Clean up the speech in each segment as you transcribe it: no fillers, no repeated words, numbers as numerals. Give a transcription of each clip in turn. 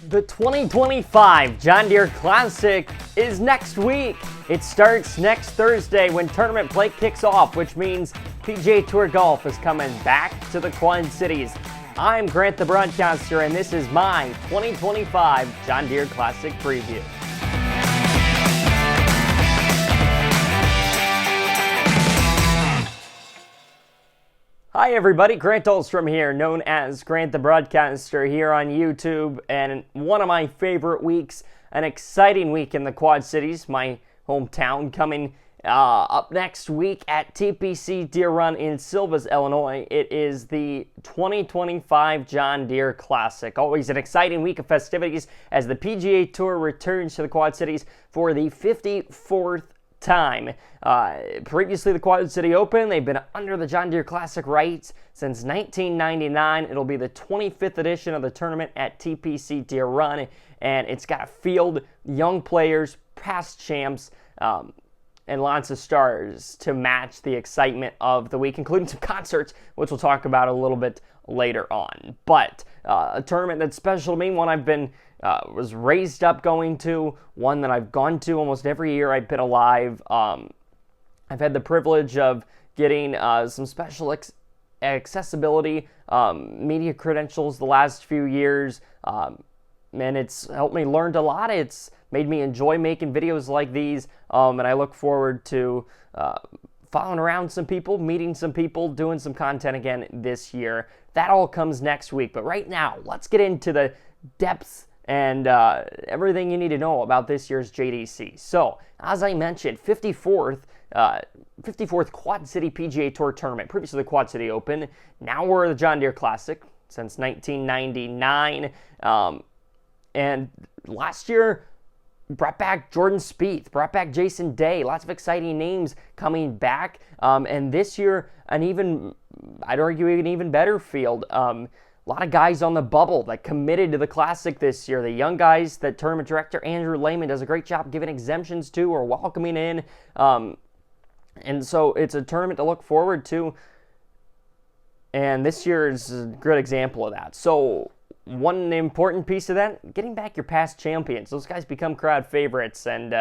The 2025 John Deere Classic is next week. It starts next Thursday when tournament play kicks off, which means PGA Tour Golf is coming back to the Quad Cities. I'm Grant the Broadcaster, and this is my 2025 John Deere Classic preview. Hi everybody, Grant Dahlstrom here, known as Grant the Broadcaster here on YouTube, and one of my favorite weeks, an exciting week in the Quad Cities, my hometown, coming up next week at TPC Deere Run in Silvis, Illinois. It is the 2025 John Deere Classic. Always an exciting week of festivities as the PGA Tour returns to the Quad Cities for the 54th time. Previously the Quad City Open, they've been under the John Deere Classic rights since 1999. It'll be the 25th edition of the tournament at TPC Deere Run, and it's got a field, young players, past champs, and lots of stars to match the excitement of the week, including some concerts, which we'll talk about a little bit later on. But a tournament that's special to me, one I've been was raised up going to, one that I've gone to almost every year I've been alive. I've had the privilege of getting some special accessibility media credentials the last few years, and it's helped me learn a lot. It's made me enjoy making videos like these, and I look forward to following around some people, meeting some people, doing some content again this year. That all comes next week, but right now, let's get into the depths and everything you need to know about this year's JDC. So, as I mentioned, 54th Quad City PGA Tour Tournament, previously the Quad City Open. Now we're the John Deere Classic since 1999. And last year, brought back Jordan Spieth, brought back Jason Day, lots of exciting names coming back. And this year, I'd argue an even better field. A lot of guys on the bubble that committed to the Classic this year. The young guys that Tournament Director Andrew Lehman does a great job giving exemptions to or welcoming in. And so it's a tournament to look forward to. And this year is a good example of that. So one important piece of that, getting back your past champions. Those guys become crowd favorites, and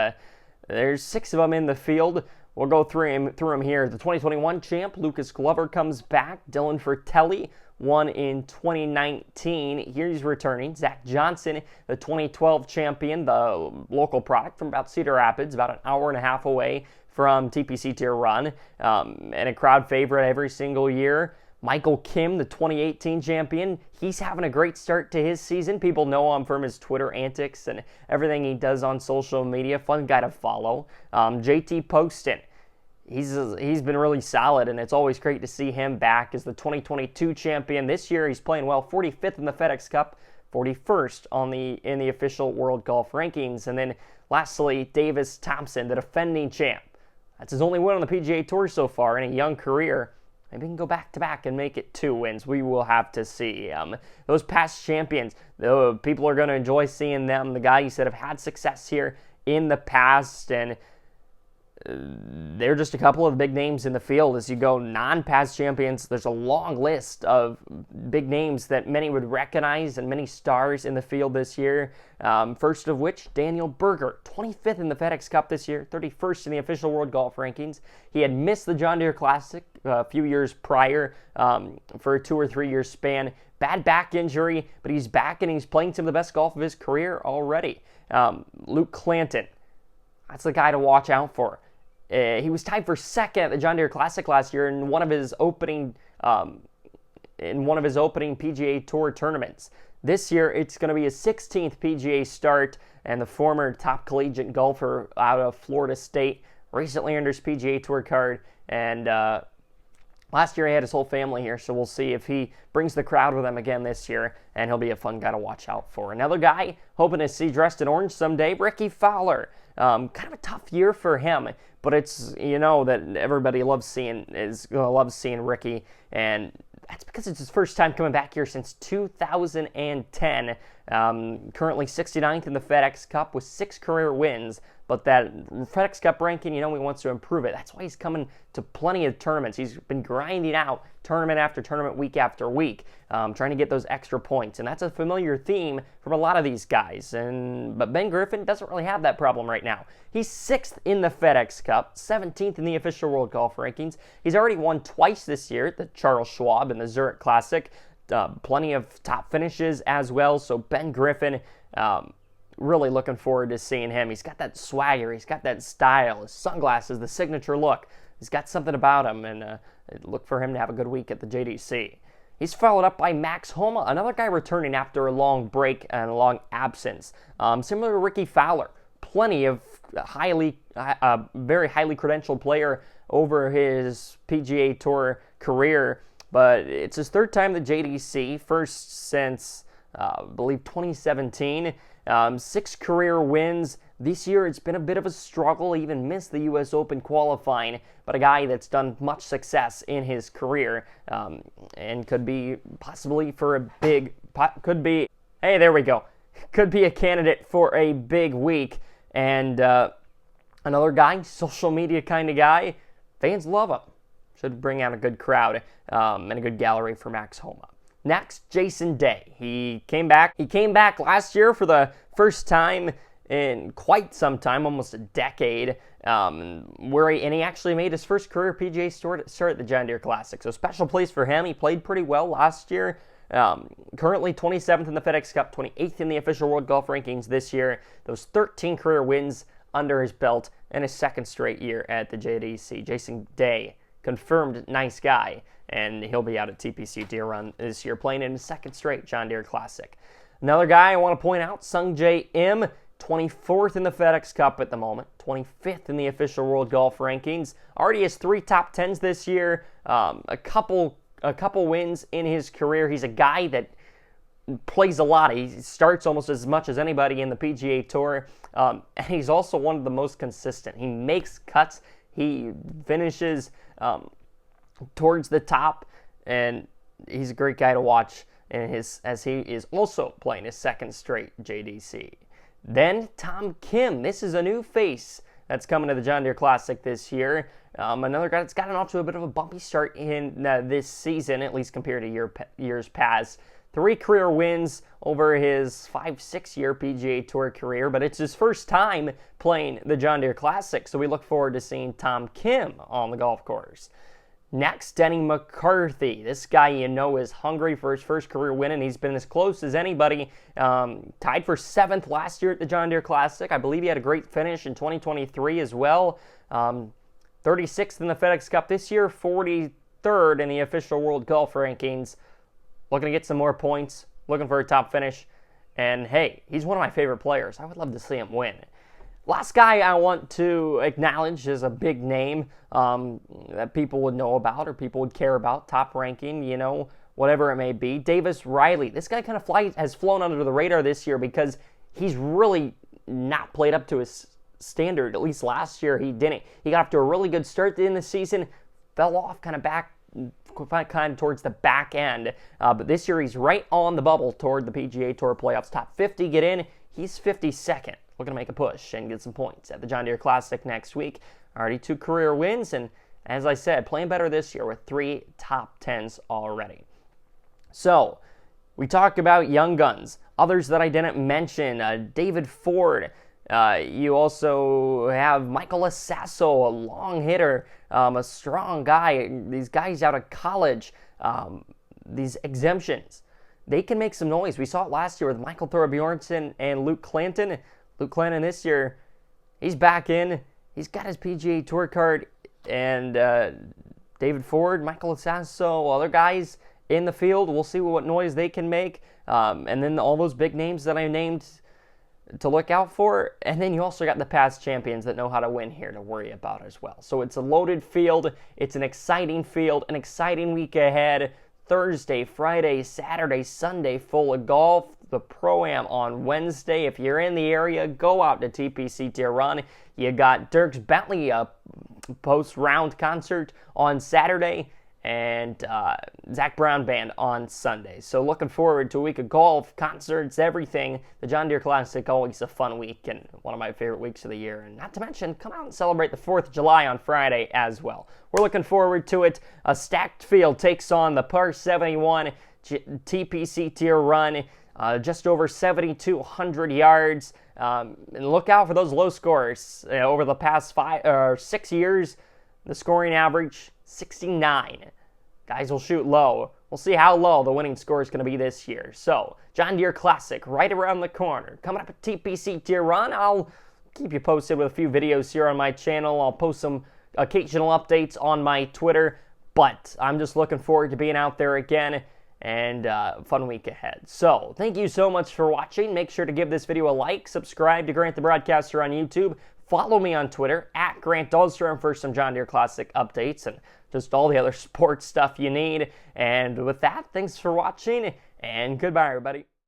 there's 6 of them in the field. We'll go through them here. The 2021 champ, Lucas Glover, comes back. Dylan Fratelli won in 2019. He's returning. Zach Johnson, the 2012 champion, the local product from about Cedar Rapids, about an hour and a half away from TPC Deere Run, and a crowd favorite every single year. Michael Kim, the 2018 champion, he's having a great start to his season. People know him from his Twitter antics and everything he does on social media. Fun guy to follow. JT Poston, he's been really solid, and it's always great to see him back as the 2022 champion. This year he's playing well, 45th in the FedEx Cup, 41st in the official World Golf Rankings. And then lastly, Davis Thompson, the defending champ. That's his only win on the PGA Tour so far in a young career. Maybe he can go back-to-back and make it 2 wins. We will have to see. Those past champions, people are going to enjoy seeing them. The guys that have had success here in the past, and they're just a couple of big names in the field. As you go non-past champions, there's a long list of big names that many would recognize and many stars in the field this year. First of which, Daniel Berger, 25th in the FedEx Cup this year, 31st in the official World Golf Rankings. He had missed the John Deere Classic a few years prior for a 2 or 3 year span. Bad back injury, but he's back and he's playing some of the best golf of his career already. Luke Clanton, that's the guy to watch out for. He was tied for second at the John Deere Classic last year in one of his opening PGA Tour tournaments. This year, it's going to be his 16th PGA start, and the former top collegiate golfer out of Florida State recently earned his PGA Tour card, and last year he had his whole family here, so we'll see if he brings the crowd with him again this year, and he'll be a fun guy to watch out for. Another guy hoping to see dressed in orange someday, Ricky Fowler. Kind of a tough year for him, but it's, that everybody loves seeing Ricky, and that's because it's his first time coming back here since 2010. Currently 69th in the FedEx Cup with 6 career wins. But that FedEx Cup ranking, he wants to improve it. That's why he's coming to plenty of tournaments. He's been grinding out tournament after tournament, week after week, trying to get those extra points. And that's a familiar theme from a lot of these guys. But Ben Griffin doesn't really have that problem right now. He's 6th in the FedEx Cup, 17th in the official World Golf Rankings. He's already won twice this year, the Charles Schwab and the Zurich Classic. Plenty of top finishes as well. So Ben Griffin, really looking forward to seeing him. He's got that swagger. He's got that style. His sunglasses, the signature look. He's got something about him, and look for him to have a good week at the JDC. He's followed up by Max Homa, another guy returning after a long break and a long absence. Similar to Ricky Fowler, plenty of very highly credentialed player over his PGA Tour career, but it's his 3rd time at the JDC, first since, I believe, 2017. 6 career wins. This year it's been a bit of a struggle. He even missed the U.S. Open qualifying, but a guy that's done much success in his career and could be possibly for a big, could be a candidate for a big week. And another guy, social media kind of guy, fans love him. Should bring out a good crowd and a good gallery for Max Homa. Next, Jason Day. He came back last year for the first time in quite some time, almost a decade, and he actually made his first career PGA start at the John Deere Classic. So special place for him. He played pretty well last year. Currently 27th in the FedEx Cup, 28th in the official World Golf Rankings this year. Those 13 career wins under his belt and his 2nd straight year at the JDC. Jason Day, confirmed nice guy, and he'll be out at TPC Deere Run this year playing in his 2nd straight John Deere Classic. Another guy I want to point out, Sungjae Im, 24th in the FedEx Cup at the moment, 25th in the official World Golf Rankings. Already has 3 top 10s this year, a couple wins in his career. He's a guy that plays a lot. He starts almost as much as anybody in the PGA Tour, and he's also one of the most consistent. He makes cuts. He finishes towards the top, and he's a great guy to watch as he is also playing his 2nd straight JDC. Then Tom Kim. This is a new face that's coming to the John Deere Classic this yetten another guy that's gotten off to a bit of a bumpy start in this season, at least compared to years past. 3 career wins over his 5-6 year PGA Tour career, but it's his first time playing the John Deere Classic, so we look forward to seeing Tom Kim on the golf course. Next, Denny McCarthy. This guy is hungry for his first career win, and he's been as close as anybody. Tied for 7th last year at the John Deere Classic. I believe he had a great finish in 2023 as well. 36th in the FedEx Cup this year, 43rd in the official World Golf Rankings. Looking to get some more points, looking for a top finish. And hey, he's one of my favorite players. I would love to see him win. Last guy I want to acknowledge is a big name that people would know about or people would care about, top ranking, whatever it may be. Davis Riley. This guy kind of has flown under the radar this year because he's really not played up to his standard. At least last year he didn't. He got off to a really good start in the season, fell off kind of towards the back end. But this year he's right on the bubble toward the PGA Tour playoffs. Top 50 get in. He's 52nd. Looking to make a push and get some points at the John Deere Classic next week. Already 2 career wins, and as I said, playing better this year with 3 top 10s already. So, we talked about young guns. Others that I didn't mention, David Ford. You also have Michael Assasso, a long hitter, a strong guy. These guys out of college, these exemptions, they can make some noise. We saw it last year with Michael Thorbjornsen and Luke Clanton. Luke Clanton this year, he's back in. He's got his PGA Tour card. And David Ford, Michael Assasso, other guys in the field. We'll see what noise they can make. And then all those big names that I named to look out for. And then you also got the past champions that know how to win here to worry about as well. So it's a loaded field. It's an exciting field, an exciting week ahead. Thursday, Friday, Saturday, Sunday, full of golf. The Pro-Am on Wednesday. If you're in the area, go out to TPC Deere Run. You got Dierks Bentley, a post-round concert on Saturday. and Zach Brown Band on Sunday. So looking forward to a week of golf, concerts, everything. The John Deere Classic, always a fun week and one of my favorite weeks of the year. And not to mention, come out and celebrate the 4th of July on Friday as well. We're looking forward to it. A stacked field takes on the par 71 TPC Deere run, just over 7,200 yards. And look out for those low scores. Over the past 6 years, the scoring average, 69. Guys will shoot low. We'll see how low the winning score is going to be this year. So, John Deere Classic right around the corner. Coming up at TPC Deere Run, I'll keep you posted with a few videos here on my channel. I'll post some occasional updates on my Twitter. But I'm just looking forward to being out there again, and fun week ahead. So, thank you so much for watching. Make sure to give this video a like, subscribe to Grant the Broadcaster on YouTube, follow me on Twitter, at Grant Dahlstrom, for some John Deere Classic updates and just all the other sports stuff you need. And with that, thanks for watching, and goodbye, everybody.